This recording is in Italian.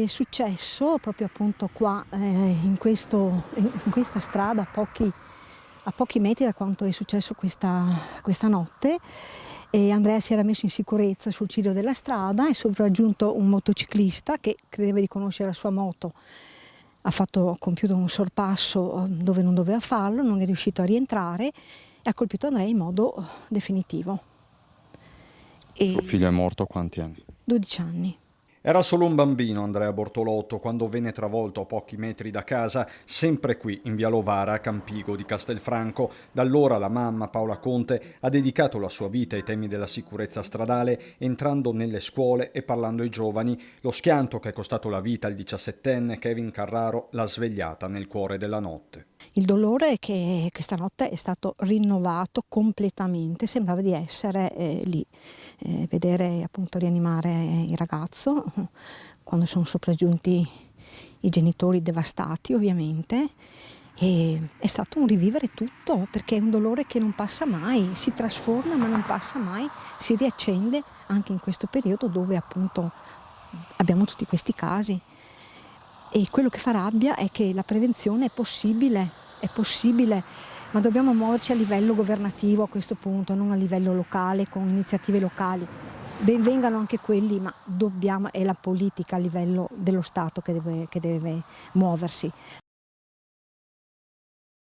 successo proprio appunto qua in questa strada a pochi metri da quanto è successo questa notte. E Andrea si era messo in sicurezza sul ciglio della strada, è sopraggiunto un motociclista che credeva di conoscere la sua moto, ha compiuto un sorpasso dove non doveva farlo, non è riuscito a rientrare e ha colpito Andrea in modo definitivo. Suo figlio è morto a quanti anni? 12 anni. Era solo un bambino Andrea Bortolotto quando venne travolto a pochi metri da casa, sempre qui in via Lovara a Campigo di Castelfranco. Da allora la mamma Paola Conte ha dedicato la sua vita ai temi della sicurezza stradale, entrando nelle scuole e parlando ai giovani. Lo schianto che è costato la vita al 17enne Kevin Carraro l'ha svegliata nel cuore della notte. Il dolore è che questa notte è stato rinnovato completamente, sembrava di essere lì, vedere appunto rianimare il ragazzo quando sono sopraggiunti i genitori devastati ovviamente. E è stato un rivivere tutto, perché è un dolore che non passa mai, si trasforma ma non passa mai, si riaccende anche in questo periodo dove appunto abbiamo tutti questi casi. E quello che fa rabbia è che la prevenzione è possibile, ma dobbiamo muoverci a livello governativo a questo punto, non a livello locale, con iniziative locali. Ben vengano anche quelli, ma è la politica a livello dello Stato che deve muoversi.